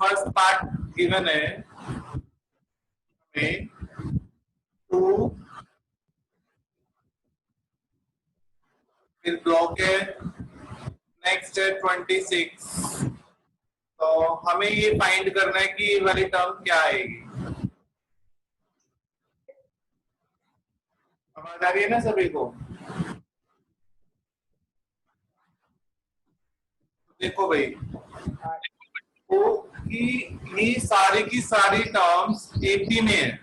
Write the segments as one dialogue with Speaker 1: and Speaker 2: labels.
Speaker 1: First part given है हमें 2, फिर ब्लॉक है, नेक्स्ट है 26। तो हमें ये फाइंड करना है कि ये वाली टर्म क्या आएगी। समझ आ रही है ना सभी को? देखो भाई, तो कि ये सारी की सारी टर्म्स एपी में है,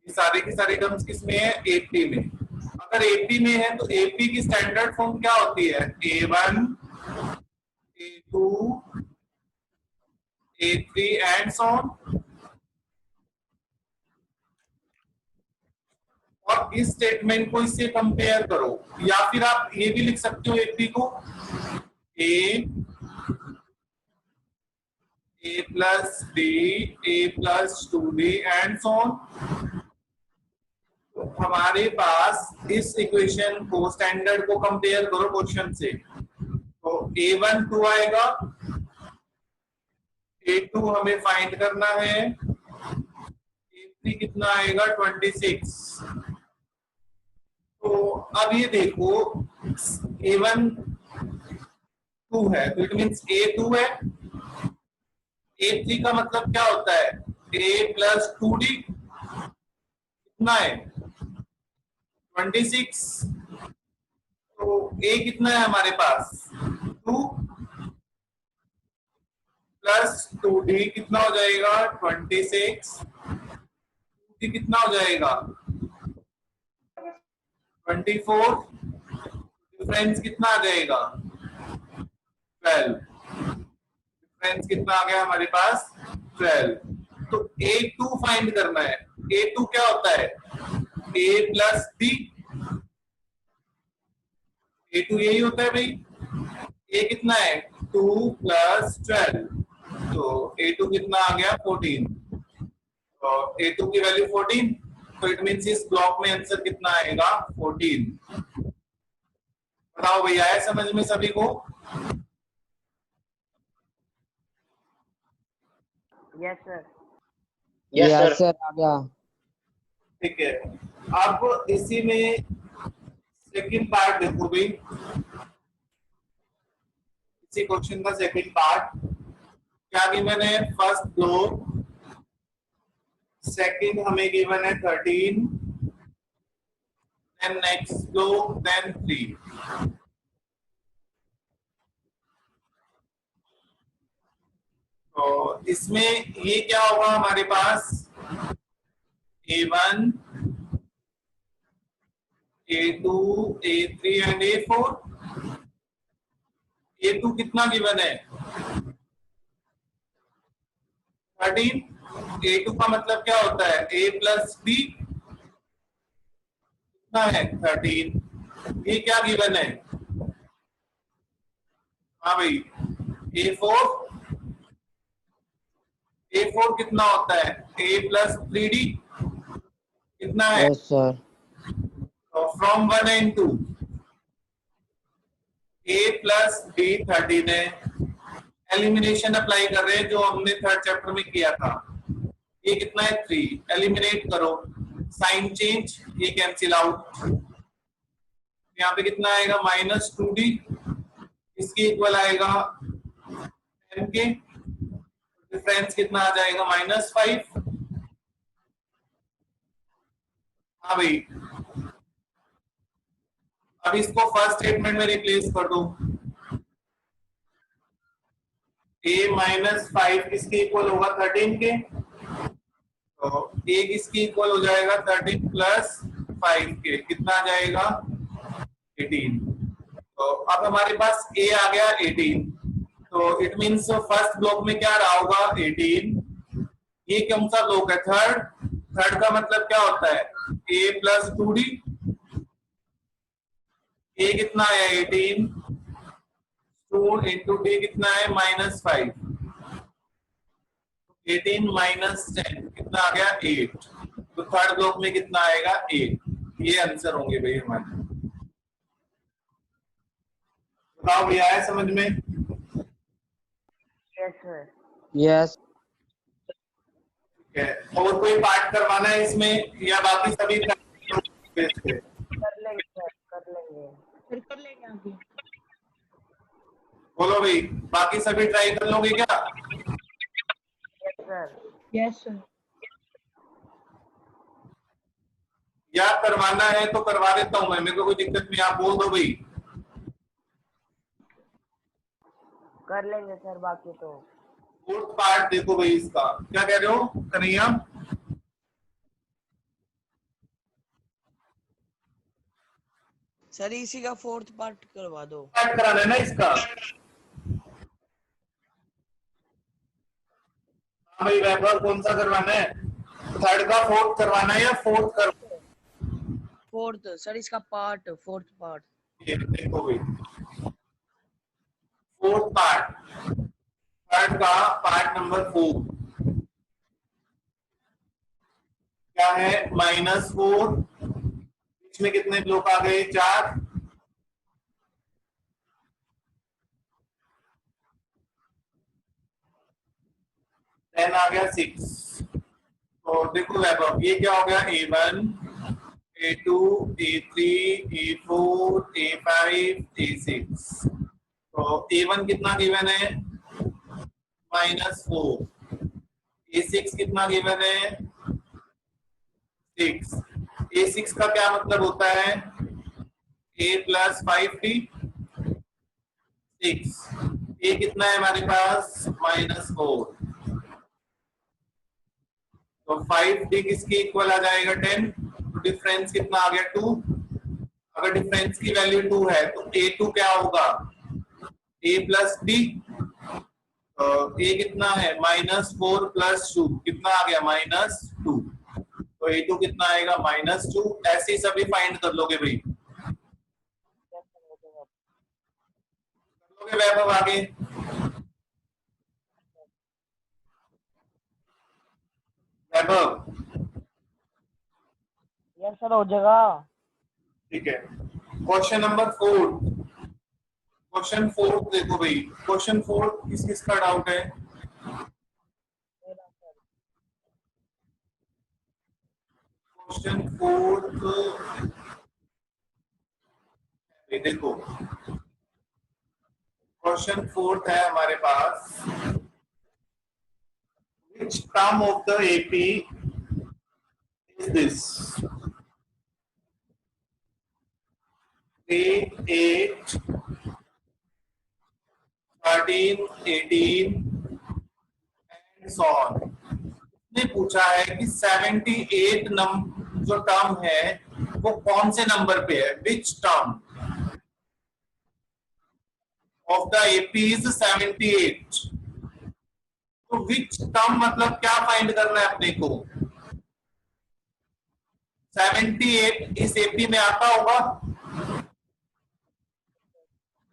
Speaker 1: ये सारी की सारी टर्म्स किसमें है? एपी में। अगर एपी में है तो एपी की स्टैंडर्ड फॉर्म क्या होती है? A1, A2, A3 and so on. और इस स्टेटमेंट को इससे कंपेयर करो, या फिर आप ये भी लिख सकते हो एपी को A plus B, A plus 2B and so on. हमारे पास इस इक्वेशन को, स्टैंडर्ड को कंपेयर करो क्वेश्चन से। तो A1 2 आएगा, A2 हमें फाइंड करना है, A3 कितना आएगा? 26। तो अब ये देखो, A1 2 है तो इट मीन्स A2 है। A3 का मतलब क्या होता है? A plus 2D कितना है? 26। तो A कितना है हमारे पास? 2 प्लस 2D कितना हो जाएगा? 26। 2D कितना हो जाएगा? 24। डिफरेंस कितना आ जाएगा? 12। डिफरेंस कितना आ गया हमारे पास? 12। तो A2 फाइंड करना है। A2 क्या होता है? A plus B। A2 यही होता है भाई। A कितना है? 2 प्लस 12। तो A2 कितना आ गया? 14। तो A2 की वैल्यू 14। तो इट मीन्स इस ब्लॉक में आंसर कितना आएगा? 14। बताओ भैया, आया समझ में सभी को?
Speaker 2: Yes sir.
Speaker 3: यस सर आ गया।
Speaker 1: ठीक है, अब इसी में सेकंड पार्ट देखो भाई, इसी क्वेश्चन का सेकंड पार्ट क्या गिवन है? फर्स्ट ब्लॉक, सेकंड हमें गिवन है 13, देन नेक्स्ट ब्लॉक, देन 3। तो इसमें ये क्या होगा हमारे पास? A1, A2, A3 and A4। A2 कितना गिवन है? 13। A2 का मतलब क्या होता है? A प्लस B कितना है? 13। ये क्या गिवन है? हाँ भाई, A4। A4 कितना होता है? A प्लस 3D कितना है?
Speaker 3: Yes sir.
Speaker 1: तो from 1 and 2, A plus B 13 है। एलिमिनेशन अप्लाई कर रहे हैं जो हमने थर्ड चैप्टर में किया था। ये कितना है? 3। एलिमिनेट करो, साइन चेंज, ये कैंसिल आउट। यहाँ पे कितना आएगा? माइनस 2D, इसके इक्वल आएगा 10 के। डिफरेंस कितना आ जाएगा? माइनस 5। हाँ भाई, अब इसको फर्स्ट स्टेटमेंट में रिप्लेस कर दो। A माइनस 5 किसके इक्वल होगा? 13 के। तो A किसके इक्वल हो जाएगा? 13 प्लस 5 के। कितना आ जाएगा? 18। तो अब हमारे पास A आ गया 18। तो इट मीन्स फर्स्ट ब्लॉक में क्या रहा होगा? 18। ये कौन सा ब्लॉक है? थर्ड। थर्ड का मतलब क्या होता है? A plus 2D। A कितना है? 18। 2 इंटू D कितना है? माइनस 5। 18 माइनस 10 कितना आ गया? 8। तो थर्ड ब्लॉक में कितना आएगा? 8। ये आंसर होंगे भाई हमारे। बताओ भैया, आया समझ में?
Speaker 3: यस
Speaker 1: ठीक है, और कोई पार्ट करवाना है इसमें या बाकी सभी बेस पे? बोलो भाई, बाकी सभी ट्राई कर लोगे क्या?
Speaker 2: Yes sir.
Speaker 1: या करवाना है तो करवा देता हूं मैं, मेरे को कोई दिक्कत नहीं, आप बोल दो भाई।
Speaker 4: कर लेंगे सर, बाकी तो
Speaker 1: फोर्थ पार्ट देखो भाई, इसका क्या कह रहे हो कन्हैया?
Speaker 5: सर इसी का फोर्थ पार्ट करवा दो।
Speaker 1: पार्ट कराना है ना इसका? हाँ भाई वैभव, कौन सा करवाना है? थर्ड का फोर्थ करवाना है या फोर्थ कर?
Speaker 5: फोर्थ सर, इसका पार्ट फोर्थ पार्ट।
Speaker 1: ये देखो भाई, फोर्थ पार्ट, थर्ड का पार्ट नंबर 4 क्या है? -4, बीच में कितने ब्लॉक आ गए? 4। देन आ गया 6। तो देखो वैभव, ये क्या हो गया? A1, A2, A3, A4, A5, A6। तो A1 कितना गिवन है? -4। A6 कितना गिवन है? 6। A6 का क्या मतलब होता है? A + 5D 6। A कितना है हमारे पास? -4। तो 5D किसके इक्वल आ जाएगा? 10। तो डिफरेंस कितना आ गया? 2। अगर डिफरेंस की वैल्यू 2 है तो A2 क्या होगा? A + D। A कितना है? -4 + 2 कितना आ गया? -2। तो A2 कितना आएगा? -2। ऐसे ही सभी फाइंड कर लोगे भाई, कर लोगे वैभव आगे? वैभव
Speaker 4: यस सर, हो जाएगा।
Speaker 1: ठीक है, क्वेश्चन नंबर 4। क्वेश्चन 4 देखो भाई, क्वेश्चन 4 किस किस का डाउट है? क्वेश्चन 4 देखो, क्वेश्चन 4 है हमारे पास, which term of the AP is this? 3, 8, 13, 18 and so on। ने पूछा है कि 78 नंबर जो टर्म है वो कौन से नंबर पे है? Which term of the AP is 78। तो विच टर्म मतलब क्या फाइंड करना है अपने को? 78 इस एपी में आता होगा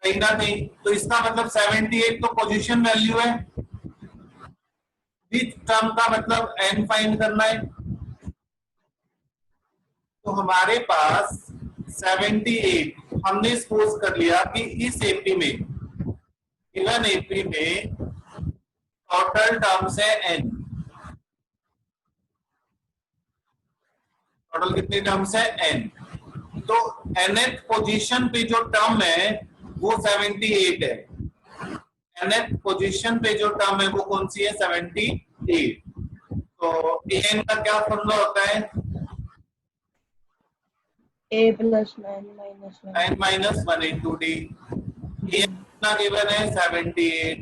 Speaker 1: कहीं ना कहीं, तो इसका मतलब 78 तो पोजीशन वैल्यू है। विच टर्म का मतलब एन फाइंड करना है। तो हमारे पास 78 हमने सपोज कर लिया कि इस एपी में, गिवन एपी में टोटल टर्म्स है n। टोटल कितने टर्म्स है? n। तो nth पोजीशन पे जो टर्म है वो 78 है। nth पोजीशन पे जो टर्म है वो कौन सी है? 78। तो an का क्या फॉर्मूला होता है?
Speaker 2: A + 9 - 1।
Speaker 1: 9 - 1 × d। a कितना गिवन है? 78।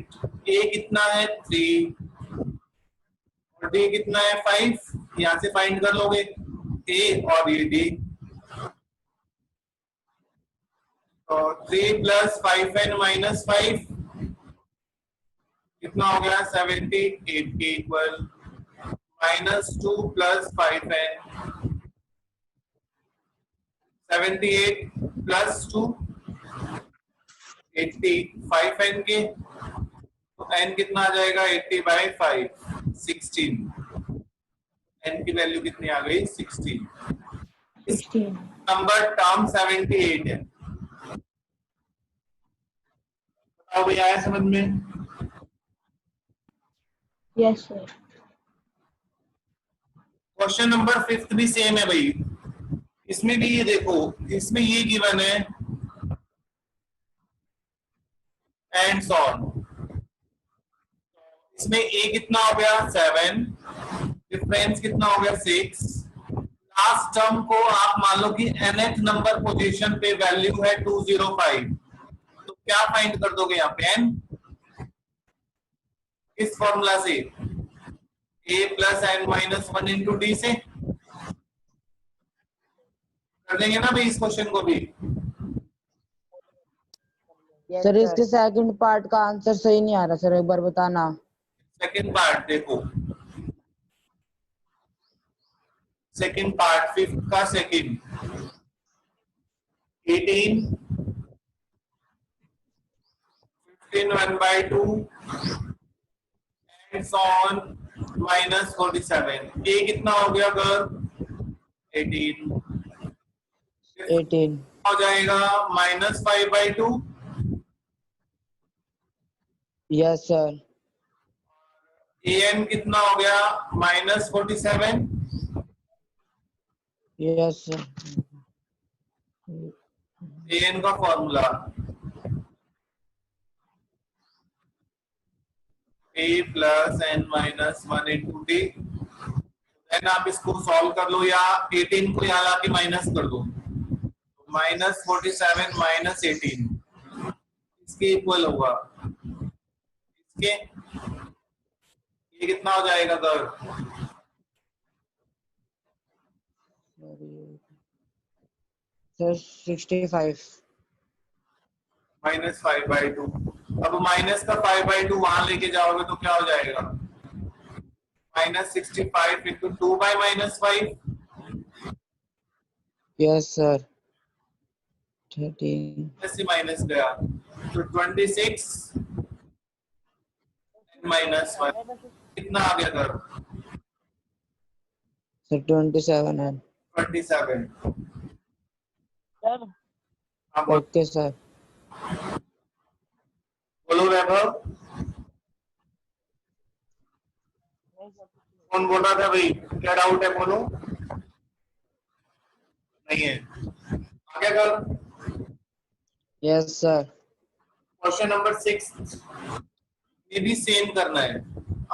Speaker 1: a कितना है? 3 और d कितना है? 5। यहां से फाइंड कर लोगे a और ये d। तो 3 + 5n - 5 कितना हो गया? 78 के इक्वल। -2 + 5n, 78 + 2 80, 5n के, तो n कितना आ जाएगा? 80/5 16। n की वैल्यू कितनी आ गई? 16। इस
Speaker 2: 16।
Speaker 1: नंबर टर्म 78 है। बताओ भाई, आया समझ में?
Speaker 2: Yes, sir.
Speaker 1: क्वेश्चन नंबर 5 भी सेम है भाई, इसमें भी ये देखो, इसमें ये गिवन है एंड सो ऑन। इसमें a कितना हो गया 7, डिफरेंस कितना हो गया 6, लास्ट टर्म को आप मान लो कि nth नंबर पोजीशन पे वैल्यू है 205, तो क्या फाइंड कर दोगे यहाँ पे n इस फॉर्मूला से a plus n minus 1 into D से कर देंगे ना भाई इस क्वेश्चन को भी।
Speaker 4: Yes,
Speaker 3: sir
Speaker 4: sir.
Speaker 3: इसके सेकंड पार्ट का आंसर सही नहीं आ रहा सर, एक बार बताना।
Speaker 1: सेकंड पार्ट देखो, सेकंड पार्ट फिफ्थ का second 18 15 1 by 2 and so on minus 47, a कितना हो गया अगर 18
Speaker 3: 18
Speaker 1: हो जाएगा minus 5 by 2,
Speaker 3: yes sir.
Speaker 1: an कितना हो गया minus 47,
Speaker 3: यस सर।
Speaker 1: an का formula a plus n minus 1 into D. Then आप इसको सॉल्व कर लो या 18 को यहाँ लाके माइनस कर दो, माइनस 47 माइनस 18 इसके इक्वल होगा इसके, ये कितना हो जाएगा सर
Speaker 3: सर 65
Speaker 1: माइनस 5 बाई 2। अब माइनस का 5 बाई 2 वहां लेके जाओगे तो क्या हो जाएगा minus 65 into 2 by minus 5,
Speaker 3: yes sir 13
Speaker 1: ऐसे माइनस गया तो 26 माइनस 1 कितना आ गया सर
Speaker 3: सर 27 है।
Speaker 1: 27।
Speaker 4: Sir,
Speaker 1: हाँ बोल-
Speaker 3: ओके सर।
Speaker 1: बोलो वैभव,
Speaker 4: नहीं sir, कुछ नहीं.
Speaker 1: कौन बोल रहा था भाई, क्या डाउट है बोलो। नहीं है, आगे कर।
Speaker 3: Yes sir.
Speaker 1: क्वेश्चन नंबर 6 ये भी सेम करना है,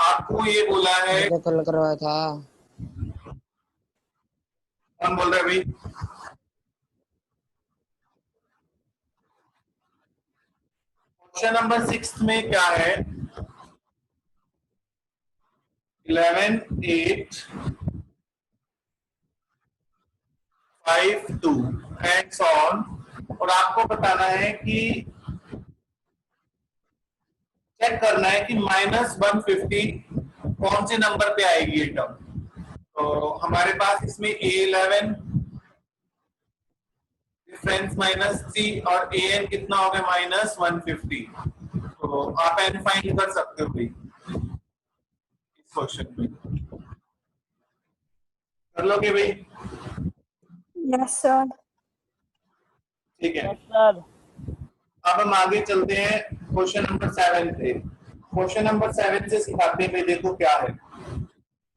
Speaker 1: आपको ये बोला है,
Speaker 3: मैंने कल करवाया था।
Speaker 1: कौन बोल रहा है भाई, क्वेश्चन नंबर 6 में क्या है 11 8 5 2 एंड सो ऑन, और आपको बताना है कि चेक करना है कि माइनस 150 कौन से नंबर पे आएगी ये टर्म। तो हमारे पास इसमें A11 डिफरेंस माइनस 3 और an कितना हो गया माइनस 150, तो आप n फाइंड कर सकते हो भाई इस क्वेश्चन में, कर लोगे भाई।
Speaker 6: Yes, sir.
Speaker 1: ठीक है,
Speaker 4: Yes, sir.
Speaker 1: अब हम आगे चलते हैं क्वेश्चन नंबर 7 पे। क्वेश्चन नंबर 7 से सिखाते हैं भाई, देखो क्या है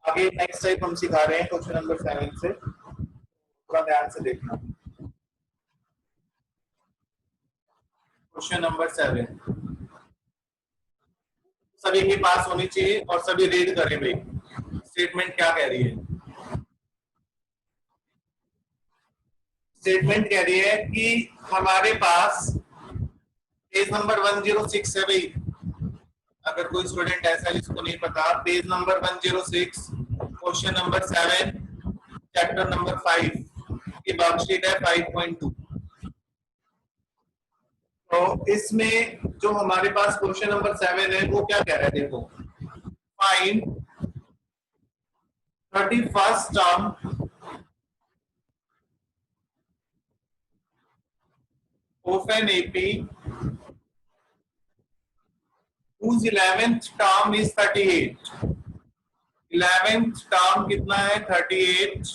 Speaker 1: आगे नेक्स्ट टाइप हम सिखा रहे हैं क्वेश्चन नंबर 7 से, थोड़ा ध्यान से देखना। क्वेश्चन नंबर 7 सभी के पास होनी चाहिए और सभी रीड करें भाई स्टेटमेंट क्या कह रही है। स्टेटमेंट कह रही है कि हमारे पास पेज नंबर 106 है भाई, अगर कोई स्टूडेंट ऐसा है जिसको नहीं पता, page number 106 question number 7 chapter number 5 की वर्कशीट है 5.2। तो इसमें जो हमारे पास क्वेश्चन नंबर 7 है वो क्या कह रहा है, देखो find 31st term of an AP whose 11th term is 38। 11th term कितना है 38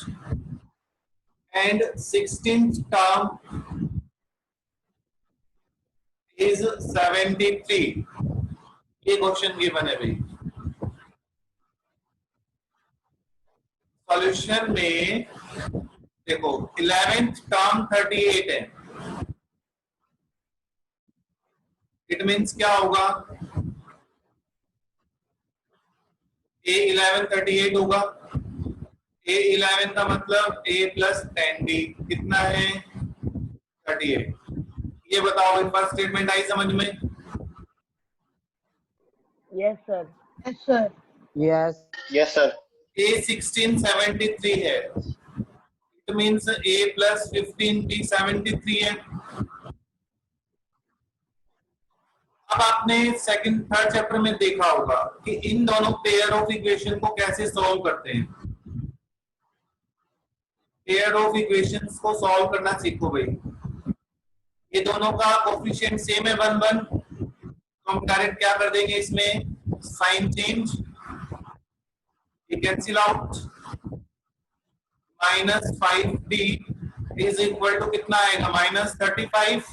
Speaker 1: and 16th term is 73। ये क्वेश्चन गिवन है भाई। सॉल्यूशन में देखो 11th टर्म 38 है, इट मीन्स क्या होगा, A11 38 होगा, A11 का मतलब A प्लस 10D कितना है 38। ये बताओ फर्स्ट स्टेटमेंट आई समझ में?
Speaker 4: Yes, sir.
Speaker 2: Yes, sir.
Speaker 3: Yes
Speaker 7: Yes, sir.
Speaker 1: A 1673 है, it means A plus 15D 73 है। अब आपने सेकंड थर्ड चैप्टर में देखा होगा कि इन दोनों पेयर ऑफ इक्वेशन को कैसे सॉल्व करते हैं। पेयर ऑफ इक्वेशंस को सॉल्व करना सीखो भाई। ये दोनों का कोफिशिएंट सेम है 1 1, तो हम डायरेक्ट क्या कर देंगे, इसमें साइन चेंज, ये cancel out, -5D is equal to कितना आएगा -35,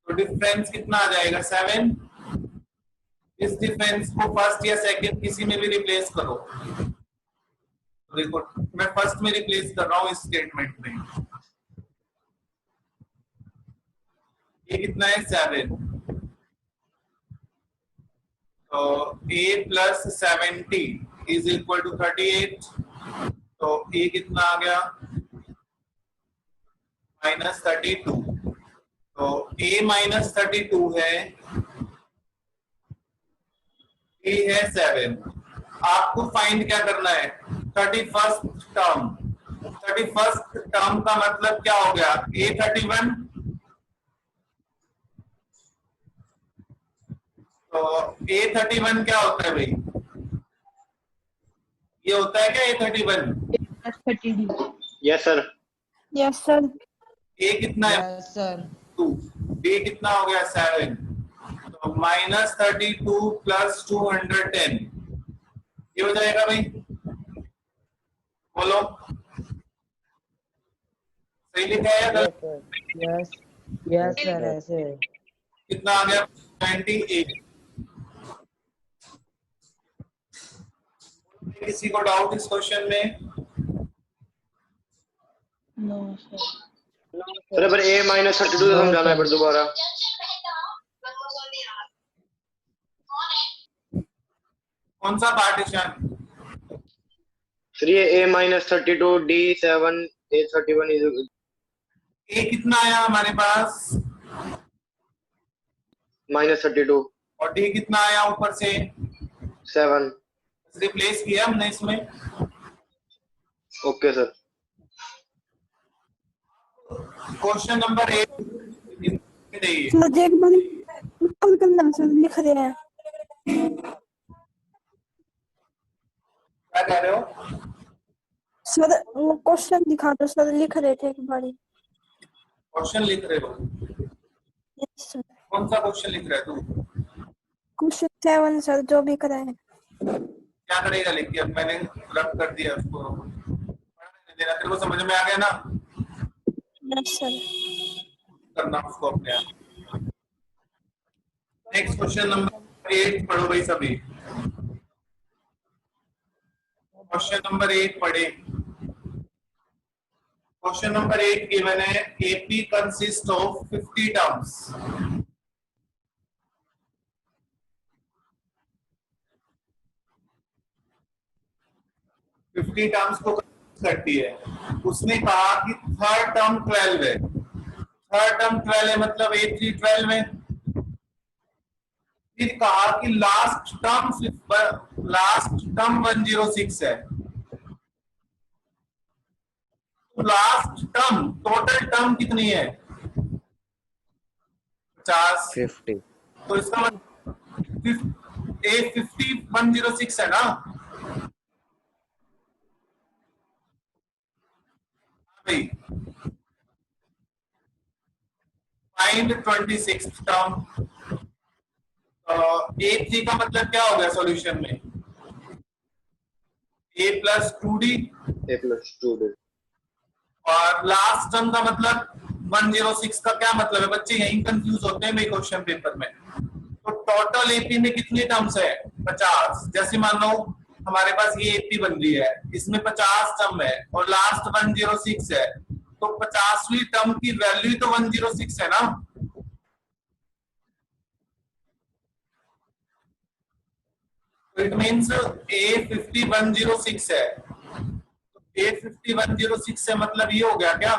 Speaker 1: तो डिफरेंस कितना आ जाएगा 7। इस डिफरेंस को फर्स्ट या सेकंड किसी में भी रिप्लेस करो, तो देखो मैं फर्स्ट में रिप्लेस कर रहा हूं इस स्टेटमेंट में, ये कितना है 7, तो A plus 70 is equal to 38, तो A कितना आ गया -32, तो A -32 है, A है 7। आपको फाइंड क्या करना है 31st टर्म। 31st टर्म का मतलब क्या हो गया A31, तो A31 क्या होता है भाई, ये होता है क्या A31?
Speaker 2: A plus 30D.
Speaker 7: Yes, sir.
Speaker 6: Yes, sir.
Speaker 1: A कितना है
Speaker 3: यस सर
Speaker 1: 2, B कितना हो गया 7, तो -32 प्लस 210 ये हो जाएगा भाई, बोलो सही लिखा है या गलत?
Speaker 3: यस यस सर ऐसे
Speaker 1: कितना आ गया 28। किसी को डाउट इस क्वेश्चन में?
Speaker 2: No, sir.
Speaker 7: सर पर A -32 से समझाना है फिर दोबारा।
Speaker 1: कौन सा पार्टीशन?
Speaker 7: सर ये A -32 D7 A31 is
Speaker 1: A कितना आया हमारे पास
Speaker 7: -32
Speaker 1: और D कितना आया ऊपर से,
Speaker 7: 7।
Speaker 1: रिप्लेस किया हमने इसमें।
Speaker 7: Okay sir.
Speaker 1: क्वेश्चन नंबर 8 देखिए,
Speaker 6: सर एक बार कॉल करना सर, लिख रहे हैं।
Speaker 1: क्या कह रहे हो?
Speaker 6: सर वो क्वेश्चन दिखा दो सर, लिख रहे थे एक बारी।
Speaker 1: क्वेश्चन लिख रहे हो?
Speaker 6: Yes sir.
Speaker 1: कौन सा क्वेश्चन लिख रहा है तू?
Speaker 6: क्वेश्चन 7 सर, जो भी कराए।
Speaker 1: क्या करेगा लिख के? अब मैंने रब कर दिया उसको, पढ़ने देना। तेरे को समझ में आ गया ना?
Speaker 6: Yes sir.
Speaker 1: करना उसको अपने आप। नेक्स्ट क्वेश्चन नंबर 8 पढ़ो भाई सभी। क्वेश्चन नंबर 8 पढ़े। क्वेश्चन नंबर 8 गिवन है AP consist of 50 terms. Terms को करती है। उसने कहा कि थर्ड टर्म 12 है, थर्ड टर्म 12 है मतलब A3 12 है। फिर कहा कि लास्ट टर्म 106 है। लास्ट टर्म टोटल टर्म कितनी है 50।
Speaker 3: 50
Speaker 1: तो इसका मतलब A50 106 है ना। Find 26th term. A3 का मतलब क्या हो गया सॉल्यूशन में A plus 2D
Speaker 7: A + 2D
Speaker 1: और लास्ट टर्म का मतलब 106 का क्या मतलब है? बच्चे यही कंफ्यूज होते हैं मेरे क्वेश्चन पेपर में। तो टोटल AP में कितनी टर्म्स है 50। जैसे मान लो हमारे पास ये एपी बन रही है, इसमें 50 टर्म है और लास्ट 106 है, तो 50वीं टर्म की वैल्यू तो 106 है ना। इट मीन्स A50 106 है, A50 106 से मतलब ये हो गया क्या?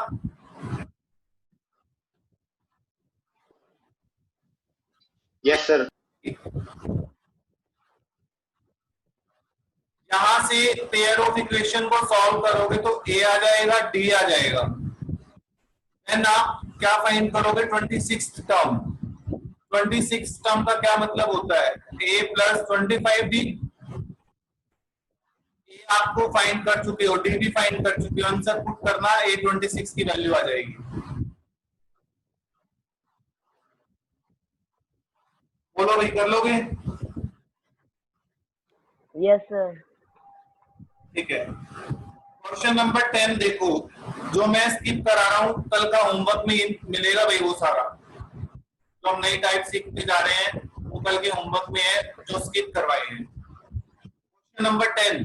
Speaker 7: Yes sir.
Speaker 1: यहां से पेयर ऑफ इक्वेशन को सॉल्व करोगे तो A आ जाएगा, D आ जाएगा, देन आप क्या फाइंड करोगे? 26 टर्म। 26 टर्म का क्या मतलब होता है? A plus 25D। ए आपको फाइंड कर चुके हो, डी भी फाइंड कर चुके हो, आंसर पुट करना, A26 की वैल्यू आ जाएगी। बोलो भाई, कर लोगे?
Speaker 4: Yes sir.
Speaker 1: ठीक है। क्वेश्चन नंबर 10 देखो, जो मैं स्किप करा रहा हूं, कल का होमवर्क में मिलेगा भाई वो सारा, जो हम नई टाइप सीखते जा रहे हैं वो कल के होमवर्क में है, जो स्किप करवाए हैं। क्वेश्चन नंबर 10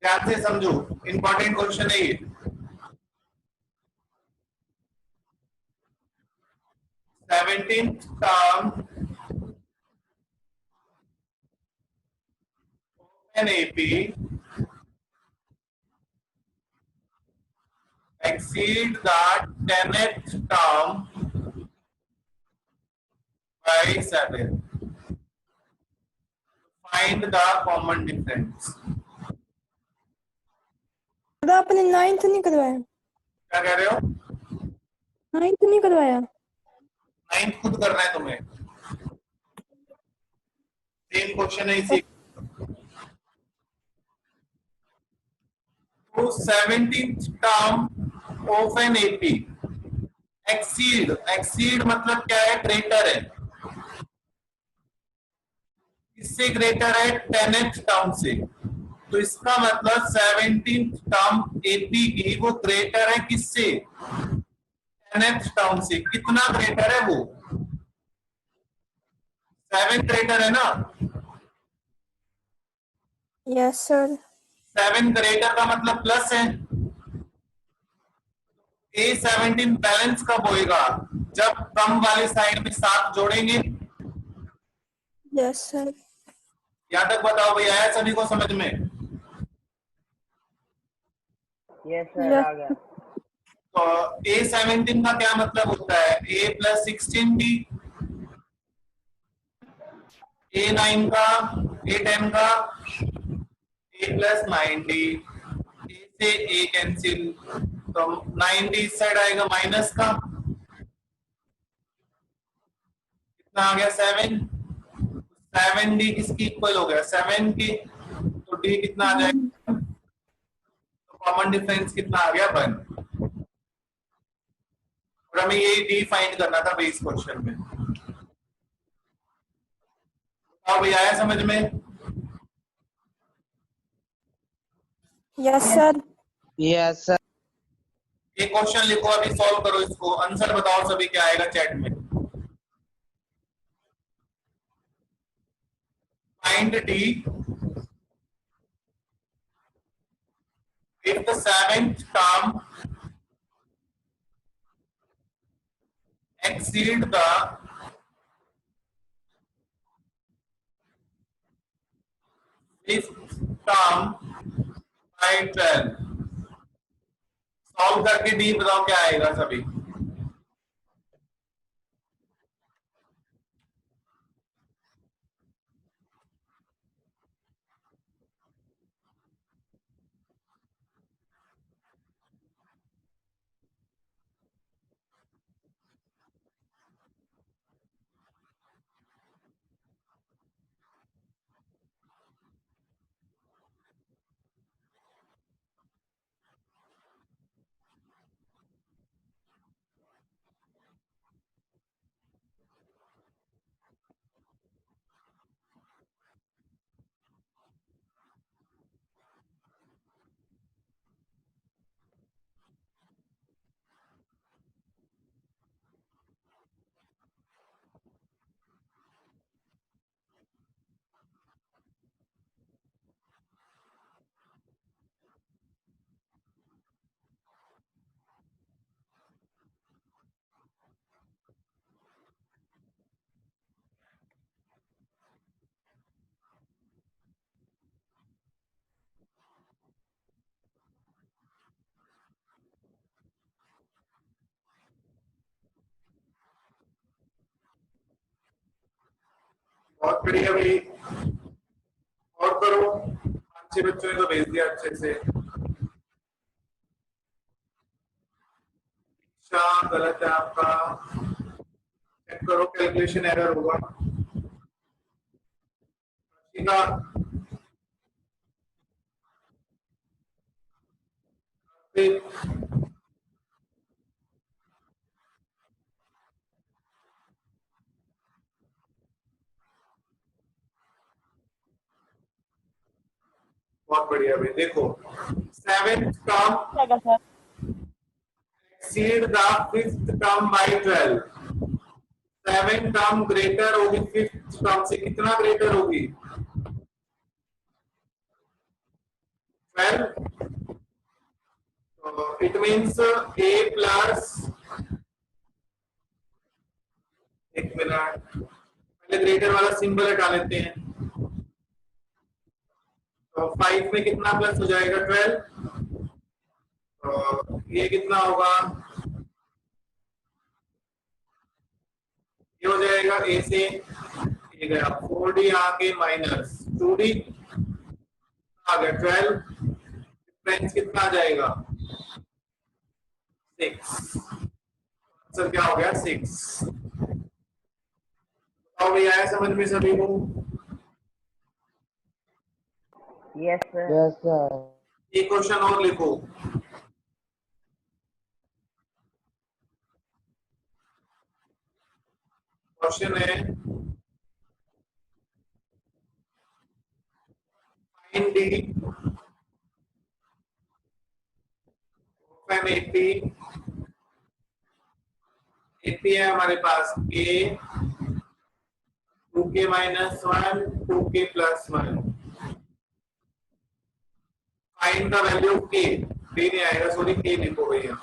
Speaker 1: ध्यान से समझो, इंपॉर्टेंट क्वेश्चन है ये। 17th term an AP exceed the 10th term by 7. Find the common difference.
Speaker 6: Sir आपने 9th नहीं करवाया?
Speaker 1: क्या कह रहे हो?
Speaker 6: 9th नहीं करवाया?
Speaker 1: 9th खुद करना है तुम्हें, सेम क्वेश्चन है इसी। तो 17th term of an AP exceed, exceed मतलब क्या है? ग्रेटर है। किससे ग्रेटर है? 10th टर्म से। तो इसका मतलब 17th टर्म एपी की वो ग्रेटर है किससे? 10th टर्म से। कितना ग्रेटर है वो? 7 ग्रेटर है ना।
Speaker 6: Yes sir.
Speaker 1: 7 ग्रेटर का मतलब प्लस है। A17 बैलेंस कब होएगा? जब कम वाले साइड में 7 जोड़ेंगे।
Speaker 6: Yes sir.
Speaker 1: यहां तक बताओ भाई, आया सभी को समझ में?
Speaker 4: यस सर, आ गया।
Speaker 1: तो A17 का क्या मतलब होता है? A प्लस 16D, A9 का, A10 का, A प्लस 9D, A से A कैंसिल, तो 9D इस साइड आएगा माइनस का, कितना आ गया? 7। 7D किसकी इक्वल हो गया? 7 की, तो D कितना आ जाएगा? तो कॉमन डिफरेंस कितना आ गया? 1। और हमें ये D फाइंड करना था बेस क्वेश्चन में। अब ये आया समझ में?
Speaker 6: Yes sir.
Speaker 3: Yes sir.
Speaker 1: एक क्वेश्चन लिखो, अभी सॉल्व करो इसको, आंसर बताओ सभी, क्या आएगा चैट में। Find D if the 7th term exceed the 5th term by 12। Solve करके D बताओ क्या आएगा सभी। बहुत बढ़िया भाई, और करो। 5-6 बच्चों ने तो भेज दिया अच्छे से। अच्छा गलत है आपका, चेक करो, कैलकुलेशन एरर होगा। ठीक है, बहुत बढ़िया भाई। देखो 7th term exceed the 5th term by 12। 7th term greater होगी 5th टर्म से, कितना ग्रेटर होगी? 12। तो इट मीन्स a प्लस, एक मिनट, पहले ग्रेटर वाला सिंबल हटा लेते हैं। तो 5 में कितना प्लस हो जाएगा? 12। तो ये कितना होगा? ये हो जाएगा a से ये गया 4d, आगे माइनस 2d, आ गया 12। डिफरेंस कितना आ जाएगा? 6। आंसर क्या हो गया? 6। बताओ भैया, आया समझ में सभी को?
Speaker 4: Yes, sir.
Speaker 3: Yes sir.
Speaker 1: एक क्वेश्चन और लिखो। क्वेश्चन है find D open AP. AP है हमारे पास a 2k minus 1 2k plus 1। Find the value of k। b नहीं आएगा, सॉरी k लिखो भैया।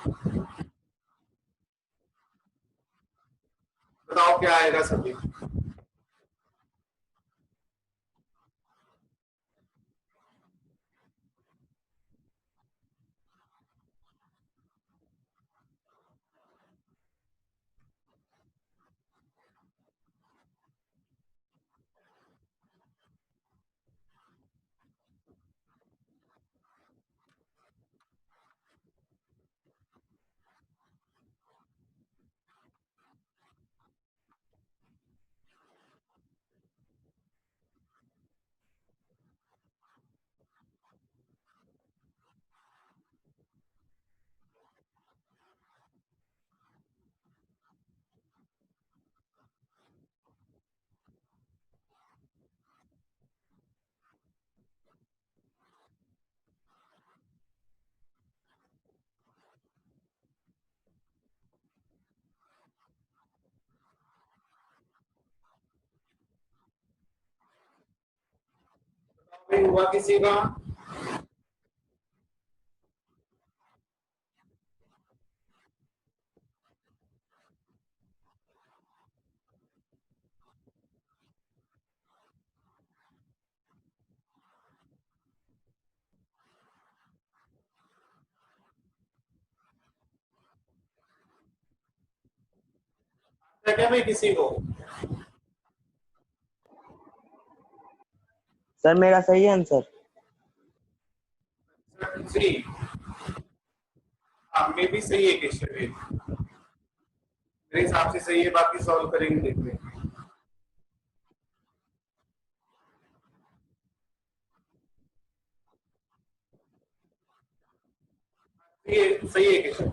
Speaker 1: बताओ क्या आएगा सभी? भाई हुआ किसी का? क्या भाई किसी को?
Speaker 4: सर मेरा सही है आंसर।
Speaker 1: 3। हाँ मे भी सही है क्वेश्चन, मेरे हिसाब से सही है, बाकी सॉल्व करेंगे, देख लेंगे। ये सही है क्वेश्चन।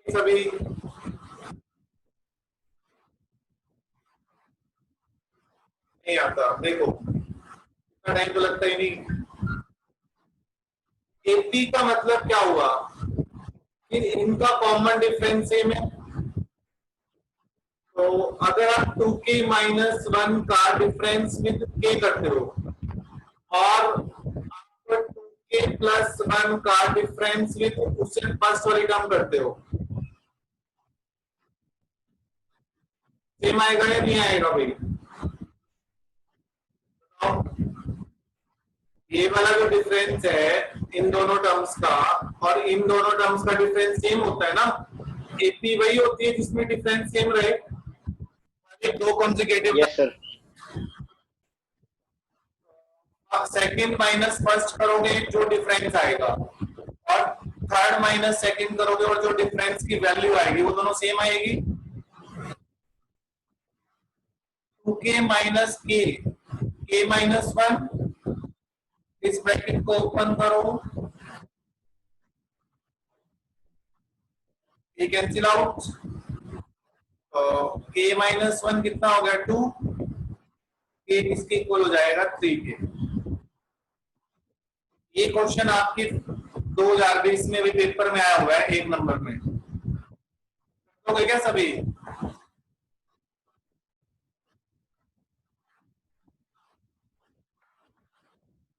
Speaker 1: सभी नहीं आता, देखो इतना टाइम तो लगता ही नहीं। एपी का मतलब क्या हुआ कि इनका कॉमन डिफरेंस सेम है। तो अगर आप 2k माइनस 1 का डिफरेंस विद k करते हो और आप 2k प्लस 1 का डिफरेंस विद उससे फर्स्ट वाली टर्म करते हो, सेम आएगा या नहीं आएगा भाई? ये वाला जो डिफरेंस है इन दोनों टर्म्स का और इन दोनों टर्म्स का डिफरेंस सेम होता है ना, एपी वही होती है जिसमें डिफरेंस सेम रहे, दो consecutive.
Speaker 7: Yes sir.
Speaker 1: Second minus first करोगे जो डिफरेंस आएगा, और थर्ड माइनस सेकंड करोगे और जो डिफरेंस की वैल्यू आएगी वो दोनों सेम आएगी। 2k माइनस k माइनस 1, इस ब्रैकेट को ओपन करो, ये कैंसिल आउट, तो k माइनस 1 कितना हो गया 2, k किसके इक्वल हो जाएगा 3 के। ये क्वेश्चन आपके 2020 में भी पेपर में आया हुआ है, 1 नंबर में। तो क्या सभी?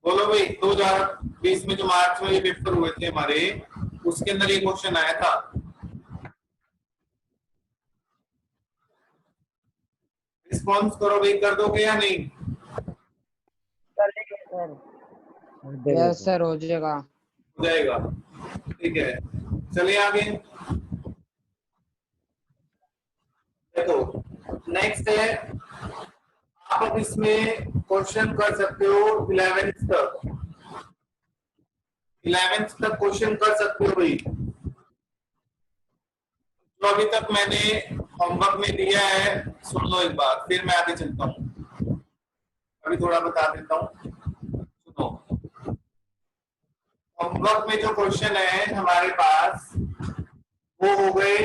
Speaker 1: बोलो भाई, 2020 में जो मार्च में ये पेपर हुए थे हमारे, उसके अंदर ये क्वेश्चन आया था। रिस्पॉन्स करो भाई, कर दोगे या नहीं?
Speaker 4: कर लेंगे सर।
Speaker 3: यस सर, हो जाएगा।
Speaker 1: हो जाएगा, ठीक है। चलिए आगे देखो, नेक्स्ट है, आप अब इसमें क्वेश्चन कर सकते हो 11th तक, 11th तक क्वेश्चन कर सकते हो भाई। जो अभी तक मैंने होमवर्क में दिया है सुन लो एक बार, फिर मैं आगे चलता हूँ। अभी थोड़ा बता देता हूँ, सुनो। होमवर्क में जो क्वेश्चन है हमारे पास वो हो गए,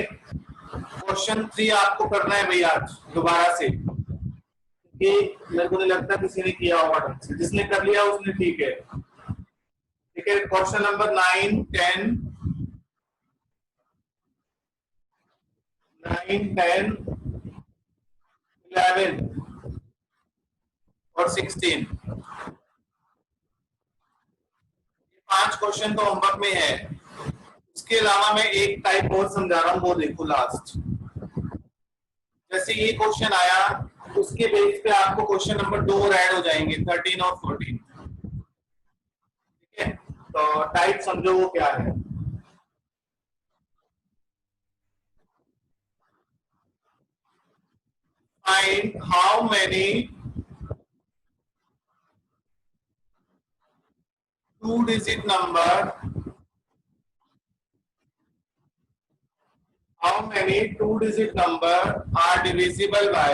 Speaker 1: क्वेश्चन 3 आपको करना है भाई आज दोबारा से, कि मेरे को नहीं लगता किसी ने किया होगा ढंग से, जिसने कर लिया उसने ठीक है। ठीक है, क्वेश्चन नंबर 9, 10, 11 और 16, 5 क्वेश्चन तो होमवर्क में है। उसके अलावा मैं एक टाइप और समझा रहा हूँ, वो देखो लास्ट। जैसे ये क्वेश्चन आया, उसके बेस पे आपको क्वेश्चन नंबर 2 और ऐड हो जाएंगे, 13 और 14। ठीक है, तो टाइप समझो वो क्या है। Find how many two-digit number, how many two-digit number are divisible by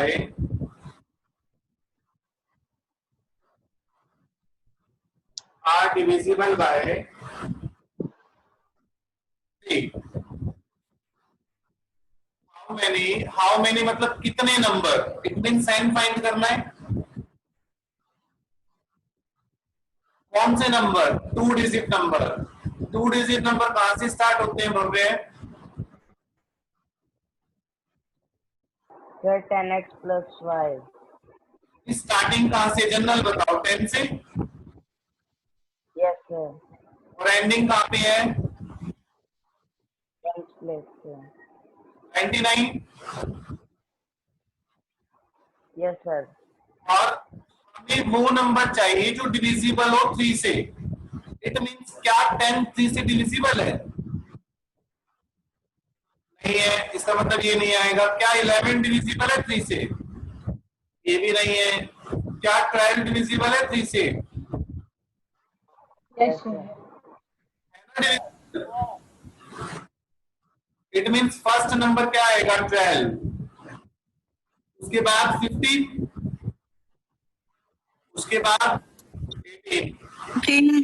Speaker 1: 3? How many मतलब कितने number, it mean sine find करना है। कौन से number? 2 digit number. 2 digit number कहां से स्टार्ट होते हैं भव्य?
Speaker 4: Sir 10x plus 5।
Speaker 1: स्टार्टिंग कहां से? जनरल बताओ, 10 से।
Speaker 4: Yes sir.
Speaker 1: और एंडिंग कहां पे है?
Speaker 4: 10 प्लस
Speaker 1: 99।
Speaker 4: Yes sir.
Speaker 1: और हमें वो नंबर चाहिए जो डिविजिबल हो 3 से। इट मींस क्या 10 3 से डिविजिबल है? नहीं है, इसका मतलब ये नहीं आएगा। क्या 11 डिविजिबल है 3 से? ये भी नहीं है। क्या 12 डिविजिबल है 3 से?
Speaker 2: Yes sir.
Speaker 1: It means first number क्या आएगा? 12, उसके बाद 50, उसके बाद 18।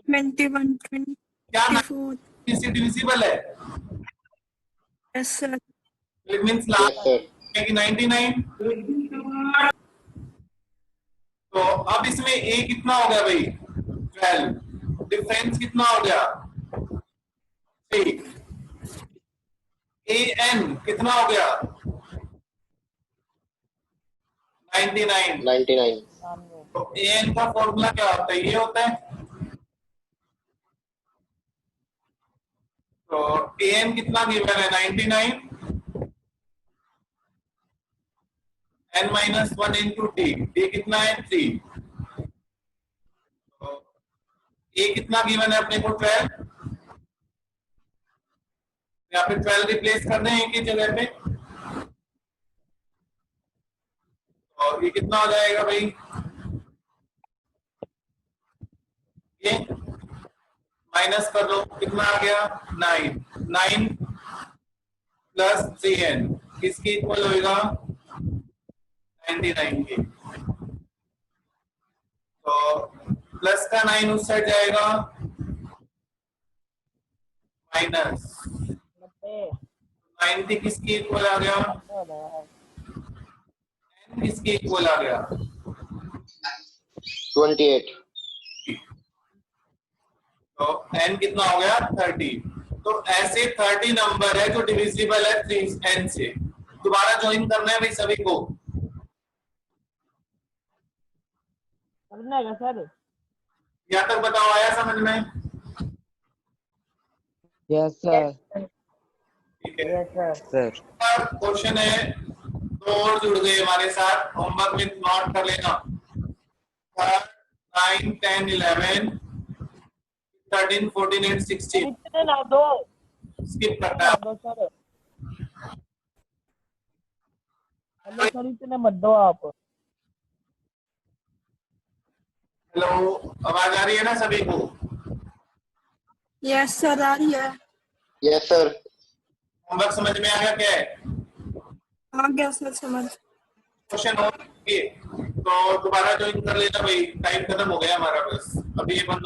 Speaker 6: 21,
Speaker 1: क्या
Speaker 6: 24.
Speaker 1: 3 से डिविजिबल है?
Speaker 6: Yes, sir.
Speaker 1: It means
Speaker 7: yes
Speaker 1: last
Speaker 7: sir.
Speaker 1: 99। तो अब इसमें ए कितना हो गया भाई? 12। डिफरेंस कितना हो गया? 3। ए एन कितना हो गया? 99।
Speaker 7: 99।
Speaker 1: तो ए एन का फॉर्मूला क्या होता है? ये होता है। तो ए एन कितना गिवन है? 99 n minus 1 into T. T कितना है? 3। तो ए कितना गिवन है अपने को? 12। यहाँ पे 12 रिप्लेस करने हैं एक ही जगह पे। और ये कितना हो जाएगा भाई, ये माइनस कर लो, कितना आ गया 9, 9 प्लस 3n किसकी इक्वल होगा 99 के। तो प्लस का 9 उस साइड जाएगा, माइनस 90 किसकी इक्वल आ गया, n किसकी इक्वल आ गया
Speaker 7: 28।
Speaker 1: तो n कितना हो गया 30। तो ऐसे 30 नंबर है जो डिविजिबल है 3n से। दोबारा ज्वाइन करना है भाई सभी को।
Speaker 4: करना है सर?
Speaker 1: यहाँ तक बताओ, आया समझ में?
Speaker 3: Yes sir.
Speaker 1: ठीक है।
Speaker 4: Yes sir.
Speaker 3: सर
Speaker 1: क्वेश्चन है, दो और जुड़ गए हमारे साथ, होमवर्क में नोट कर लेना। 9, 10, 11, 13, 14 एंड 16
Speaker 4: इतने ना दो,
Speaker 1: स्किप करना है।
Speaker 4: दो सर। हेलो सर, इतने मत दो आप।
Speaker 1: हेलो, आवाज आ रही है ना सभी को?
Speaker 6: यस सर आ रही है।
Speaker 7: Yes sir.
Speaker 1: होमवर्क समझ में आ गया क्या है?
Speaker 6: आ गया सर समझ।
Speaker 1: क्वेश्चन हो गए तो दोबारा ज्वाइन कर लेना भाई, टाइम खत्म हो गया हमारा, बस अभी ये बंद